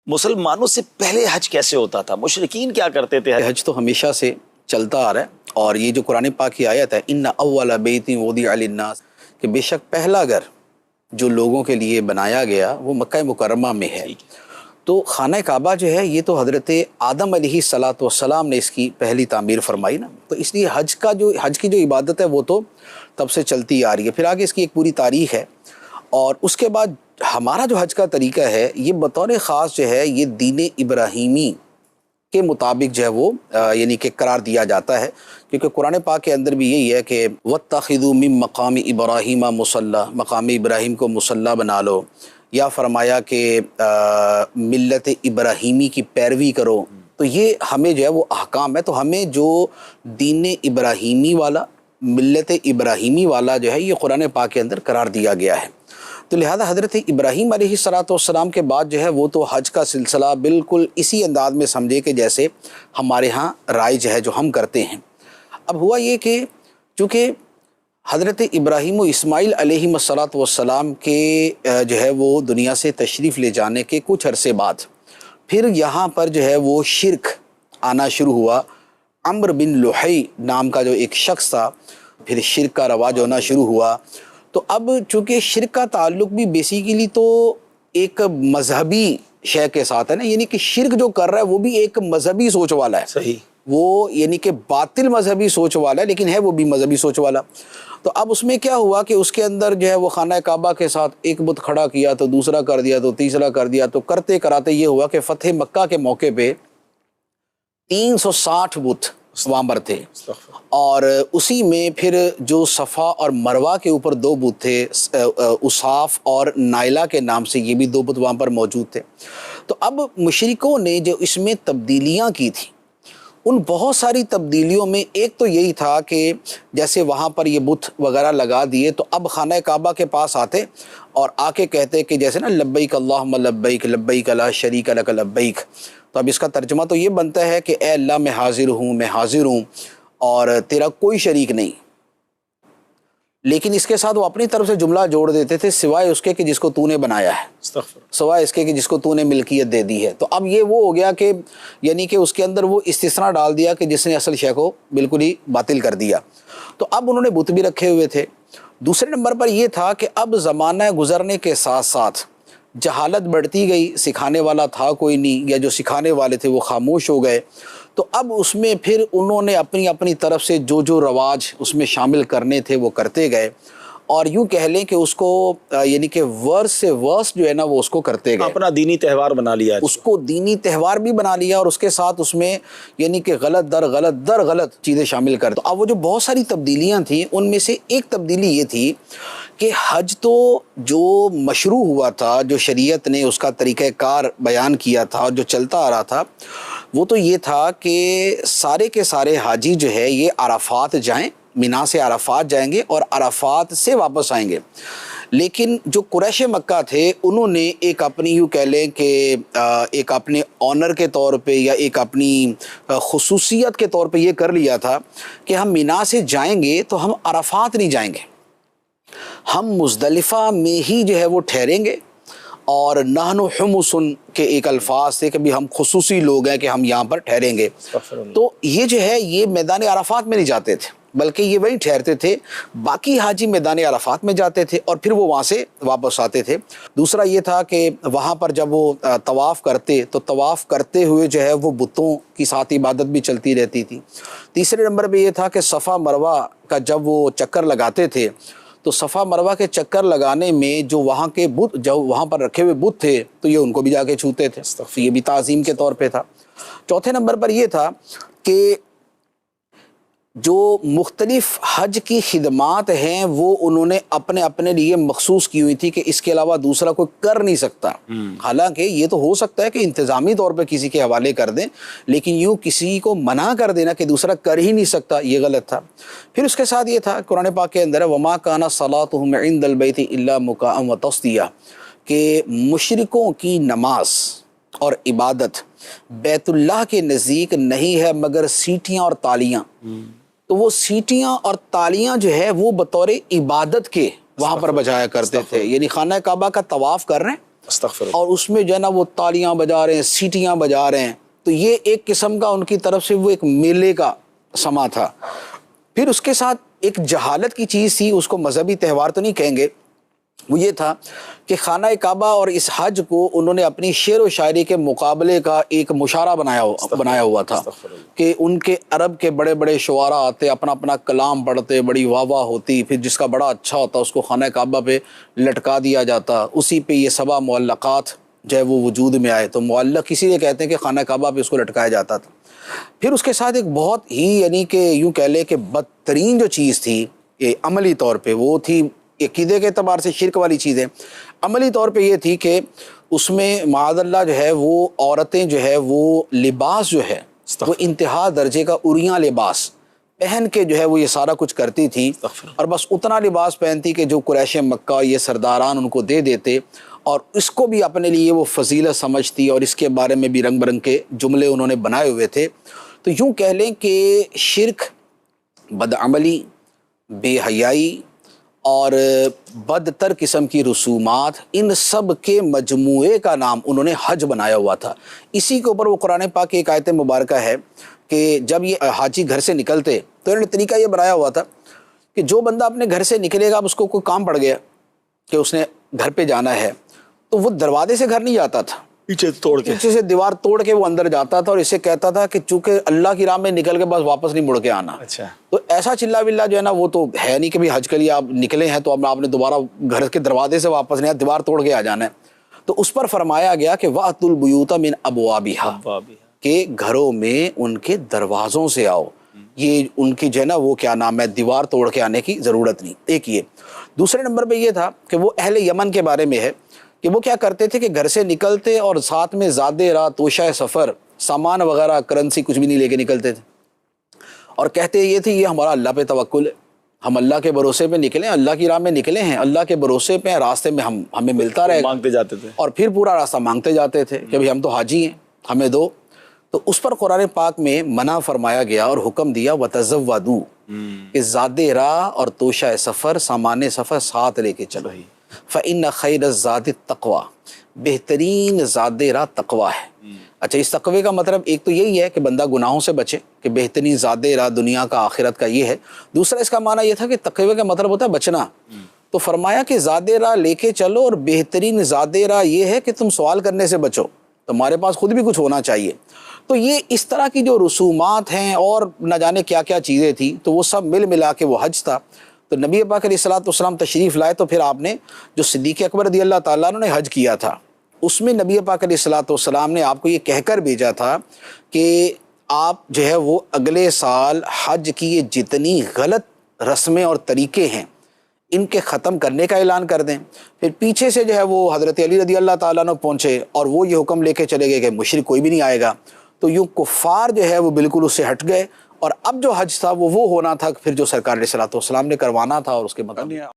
مسلمانوں سے پہلے حج کیسے ہوتا تھا؟ مشرکین کیا کرتے تھے؟ حج تو ہمیشہ سے چلتا آ رہا ہے، اور یہ جو قرآن پاک کی آیت ہے ان اول بیت وضع للناس، کہ بے شک پہلا گھر جو لوگوں کے لیے بنایا گیا وہ مکہ مکرمہ میں ہے۔ تو خانہ کعبہ جو ہے یہ تو حضرت آدم علیہ الصلاۃ والسلام نے اس کی پہلی تعمیر فرمائی نا، تو اس لیے حج کی جو عبادت ہے وہ تو تب سے چلتی آ رہی ہے۔ پھر آگے اس کی ایک پوری تاریخ ہے، اور اس کے بعد ہمارا جو حج کا طریقہ ہے یہ بطور خاص جو ہے یہ دین ابراہیمی کے مطابق جو ہے وہ یعنی کہ قرار دیا جاتا ہے، کیونکہ قرآن پاک کے اندر بھی یہی ہے کہ وَاتَّخِذُوا مِن مَقَامِ إِبْرَاهِيمَ مُصَلَّى، مقام ابراہیم کو مصلی بنا لو، یا فرمایا کہ ملت ابراہیمی کی پیروی کرو۔ تو یہ ہمیں جو ہے وہ احکام ہے، تو ہمیں جو دین ابراہیمی والا، ملت ابراہیمی والا جو ہے یہ قرآن پاک کے اندر قرار دیا گیا ہے۔ تو لہذا حضرت ابراہیم علیہ الصلاۃ والسلام کے بعد جو ہے وہ تو حج کا سلسلہ بالکل اسی انداز میں سمجھے کہ جیسے ہمارے ہاں رائج ہے جو ہم کرتے ہیں۔ اب ہوا یہ کہ چونکہ حضرت ابراہیم و اسماعیل علیہ الصلاۃ والسلام کے جو ہے وہ دنیا سے تشریف لے جانے کے کچھ عرصے بعد پھر یہاں پر جو ہے وہ شرک آنا شروع ہوا۔ عمرو بن لحی نام کا جو ایک شخص تھا، پھر شرک کا رواج ہونا شروع ہوا۔ تو اب چونکہ شرک کا تعلق بھی بیسیکلی تو ایک مذہبی شے کے ساتھ ہے نا، یعنی کہ شرک جو کر رہا ہے وہ بھی ایک مذہبی سوچ والا ہے، صحیح، وہ یعنی کہ باطل مذہبی سوچ والا ہے، لیکن ہے وہ بھی مذہبی سوچ والا۔ تو اب اس میں کیا ہوا کہ اس کے اندر جو ہے وہ خانہ کعبہ کے ساتھ ایک بت کھڑا کیا، تو دوسرا کر دیا، تو تیسرا کر دیا، تو کرتے کراتے یہ ہوا کہ فتح مکہ کے موقع پہ 360 بت وہاں پر تھے، اور اسی میں پھر جو صفا اور مروہ کے اوپر 2 بت تھے، اصاف اور نائلہ کے نام سے، یہ بھی 2 بت وہاں پر موجود تھے۔ تو اب مشرکوں نے جو اس میں تبدیلیاں کی تھیں، ان بہت ساری تبدیلیوں میں ایک تو یہی تھا کہ جیسے وہاں پر یہ بت وغیرہ لگا دیے، تو اب خانہ کعبہ کے پاس آتے اور آ کے کہتے کہ جیسے نا لبیک اللہم لبیک لبیک لا شریک لک لبیک، تو اب اس کا ترجمہ تو یہ بنتا ہے کہ اے اللہ میں حاضر ہوں اور تیرا کوئی شریک نہیں، لیکن اس کے ساتھ وہ اپنی طرف سے جملہ جوڑ دیتے تھے سوائے اس کے کہ جس کو تو نے بنایا ہے، سوائے اس کے کہ جس کو تو نے ملکیت دے دی ہے۔ تو اب یہ وہ ہو گیا کہ یعنی کہ اس کے اندر وہ استثناء ڈال دیا کہ جس نے اصل شے کو بالکل ہی باطل کر دیا۔ تو اب انہوں نے بت بھی رکھے ہوئے تھے۔ دوسرے نمبر پر یہ تھا کہ اب زمانہ گزرنے کے ساتھ ساتھ جہالت بڑھتی گئی، سکھانے والا تھا کوئی نہیں، یا جو سکھانے والے تھے وہ خاموش ہو گئے۔ تو اب اس میں پھر انہوں نے اپنی طرف سے جو رواج اس میں شامل کرنے تھے وہ کرتے گئے، اور یوں کہہ لیں کہ اس کو یعنی کہ ورس سے ورس جو ہے نا وہ اس کو کرتے گئے، اپنا دینی تہوار بنا لیا، اس کو دینی تہوار بھی بنا لیا، اور اس کے ساتھ اس میں یعنی کہ غلط در غلط چیزیں شامل کر۔ تو اب وہ جو بہت ساری تبدیلیاں تھیں ان میں سے ایک تبدیلی یہ تھی کہ حج تو جو مشروع ہوا تھا، جو شریعت نے اس کا طریقہ کار بیان کیا تھا اور جو چلتا آ رہا تھا، وہ تو یہ تھا کہ سارے کے سارے حاجی جو ہے یہ عرفات جائیں، مینا سے عرفات جائیں گے اور عرفات سے واپس آئیں گے۔ لیکن جو قریش مکہ تھے انہوں نے ایک اپنی یوں کہہ لیں کہ ایک اپنے آنر کے طور پہ یا ایک اپنی خصوصیت کے طور پہ یہ کر لیا تھا کہ ہم مینا سے جائیں گے تو ہم عرفات نہیں جائیں گے، ہم مزدلفہ میں ہی جو ہے وہ ٹھہریں گے، اور نحن حمص کے ایک الفاظ تھے کہ بھی ہم خصوصی لوگ ہیں کہ ہم یہاں پر ٹھہریں گے۔ تو یہ جو ہے یہ میدان عرفات میں نہیں جاتے تھے، بلکہ یہ وہیں ٹھہرتے تھے، باقی حاجی میدان عرفات میں جاتے تھے اور پھر وہ وہاں سے واپس آتے تھے۔ دوسرا یہ تھا کہ وہاں پر جب وہ طواف کرتے تو طواف کرتے ہوئے جو ہے وہ بتوں کی ساتھ عبادت بھی چلتی رہتی تھی۔ تیسرے نمبر پہ یہ تھا کہ صفا مروہ کا جب وہ چکر لگاتے تھے تو صفا مروہ کے چکر لگانے میں جو وہاں کے بت جو وہاں پر رکھے ہوئے بت تھے تو یہ ان کو بھی جا کے چھوتے تھے، یہ بھی تعظیم کے طور پہ تھا۔ چوتھے نمبر پر یہ تھا کہ جو مختلف حج کی خدمات ہیں وہ انہوں نے اپنے لیے مخصوص کی ہوئی تھی کہ اس کے علاوہ دوسرا کوئی کر نہیں سکتا۔ حالانکہ یہ تو ہو سکتا ہے کہ انتظامی طور پہ کسی کے حوالے کر دیں، لیکن یوں کسی کو منع کر دینا کہ دوسرا کر ہی نہیں سکتا، یہ غلط تھا۔ پھر اس کے ساتھ یہ تھا قرآن پاک کے اندر وما کان صلاتهم عند البیت الا مکاء وتصدیہ، کہ مشرکوں کی نماز اور عبادت بیت اللہ کے نزدیک نہیں ہے مگر سیٹیاں اور تالیاں۔ تو وہ سیٹیاں اور تالیاں جو ہے وہ بطور عبادت کے وہاں پر بجایا کرتے تھے، یعنی خانہ کعبہ کا طواف کر رہے ہیں استغفر اللہ۔ اور اس میں جو ہے نا وہ تالیاں بجا رہے ہیں، سیٹیاں بجا رہے ہیں، تو یہ ایک قسم کا ان کی طرف سے وہ ایک میلے کا سما تھا۔ پھر اس کے ساتھ ایک جہالت کی چیز تھی، اس کو مذہبی تہوار تو نہیں کہیں گے، وہ یہ تھا کہ خانہ کعبہ اور اس حج کو انہوں نے اپنی شعر و شاعری کے مقابلے کا ایک مشاعرہ بنایا ہوا تھا کہ ان کے عرب کے بڑے بڑے شعراء آتے، اپنا اپنا کلام پڑھتے، بڑی واہ واہ ہوتی، پھر جس کا بڑا اچھا ہوتا اس کو خانہ کعبہ پہ لٹکا دیا جاتا، اسی پہ یہ 7 معلقات جو ہے وہ وجود میں آئے۔ تو معلق اسی لیے کہتے ہیں کہ خانہ کعبہ پہ اس کو لٹکایا جاتا تھا۔ پھر اس کے ساتھ ایک بہت ہی یعنی کہ یوں کہہ لے کہ بدترین جو چیز تھی یہ عملی طور پہ، وہ تھی عقیدے کے اعتبار سے شرک والی چیزیں، عملی طور پہ یہ تھی کہ اس میں معاذ اللہ جو ہے وہ عورتیں جو ہے وہ لباس جو ہے وہ انتہا درجے کا عریاں لباس پہن کے جو ہے وہ یہ سارا کچھ کرتی تھی، اور بس اتنا لباس پہنتی کہ جو قریش مکہ یہ سرداران ان کو دے دیتے، اور اس کو بھی اپنے لیے وہ فضیلت سمجھتی، اور اس کے بارے میں بھی رنگ برنگ کے جملے انہوں نے بنائے ہوئے تھے۔ تو یوں کہہ لیں کہ شرک، بدعملی، بے حیائی اور بدتر قسم کی رسومات، ان سب کے مجموعے کا نام انہوں نے حج بنایا ہوا تھا۔ اسی کے اوپر وہ قرآن پاک کی ایک آیت مبارکہ ہے کہ جب یہ حاجی گھر سے نکلتے تو انہوں نے طریقہ یہ بنایا ہوا تھا کہ جو بندہ اپنے گھر سے نکلے گا، اب اس کو کوئی کام پڑ گیا کہ اس نے گھر پہ جانا ہے، تو وہ دروازے سے گھر نہیں جاتا تھا، پیچھے سے دیوار توڑ کے وہ اندر جاتا تھا، اور اسے کہتا تھا کہ چونکہ اللہ کی راہ میں نکل کے بس واپس نہیں مڑ کے آنا۔ اچھا، تو ایسا چلا بلا جو ہے نا وہ تو ہے نہیں کہ بھی حج کے لیے آپ نکلے ہیں تو اب آپ نے دوبارہ گھر کے دروازے سے واپس نہیں، دیوار توڑ کے آ جانا ہے۔ تو اس پر فرمایا گیا کہ وَأْتُوا الْبُيُوتَ مِنْ أَبْوَابِهَا، کہ گھروں میں ان کے دروازوں سے آؤ، یہ ان کی جو ہے نا وہ کیا نام ہے دیوار توڑ کے آنے کی ضرورت نہیں۔ ایک یہ دوسرے نمبر پہ یہ تھا کہ وہ اہل یمن کے بارے میں ہے کہ وہ کیا کرتے تھے کہ گھر سے نکلتے اور ساتھ میں زادے راہ، توشہ سفر، سامان وغیرہ، کرنسی کچھ بھی نہیں لے کے نکلتے تھے، اور کہتے یہ تھے یہ ہمارا اللہ پہ توکل ہے، ہم اللہ کے بھروسے پہ نکلے ہیں، اللہ کی راہ میں نکلے ہیں، اللہ کے بھروسے پہ راستے میں ہمیں ملتا رہے گا، مانگتے جاتے تھے، اور پھر پورا راستہ مانگتے جاتے تھے کہ بھئی ہم تو حاجی ہیں، ہمیں دو۔ تو اس پر قرآن پاک میں منع فرمایا گیا اور حکم دیا وَتَزَوَّدُوا، کہ زادِ راہ اور توشہ سفر، سامان سفر ساتھ لے کے چلو۔ فَإِنَّ خَيْرَ الزَّادِ التَّقْوَىٰ، بہترین زاد راہ تقویٰ ہے۔ اچھا، اس تقوی کا مطلب ایک تو یہی ہے کہ بندہ گناہوں سے بچے، کہ بہترین زاد راہ دنیا کا آخرت کا یہ ہے۔ دوسرا اس کا معنی یہ تھا کہ تقوی کا مطلب ہوتا ہے بچنا، تو فرمایا کہ زاد راہ لے کے چلو، اور بہترین زاد راہ یہ ہے کہ تم سوال کرنے سے بچو، تمہارے پاس خود بھی کچھ ہونا چاہیے۔ تو یہ اس طرح کی جو رسومات ہیں اور نہ جانے کیا کیا چیزیں تھیں، تو وہ سب مل ملا کے وہ حج تھا۔ تو نبی پاک علیہ الصلوۃ والسلام تشریف لائے، تو پھر آپ نے جو صدیق اکبر رضی اللہ تعالیٰ عنہ نے حج کیا تھا، اس میں نبی پاک علیہ الصلوۃ والسلام نے آپ کو یہ کہہ کر بھیجا تھا کہ آپ جو ہے وہ اگلے سال حج کی یہ جتنی غلط رسمیں اور طریقے ہیں ان کے ختم کرنے کا اعلان کر دیں۔ پھر پیچھے سے جو ہے وہ حضرت علی رضی اللہ تعالیٰ عنہ پہنچے اور وہ یہ حکم لے کے چلے گئے کہ مشرک کوئی بھی نہیں آئے گا۔ تو یوں کفار جو ہے وہ بالکل اس سے ہٹ گئے، اور اب جو حج تھا وہ ہونا تھا پھر جو سرکار علیہ الصلوۃ والسلام نے کروانا تھا، اور اس کے مطابق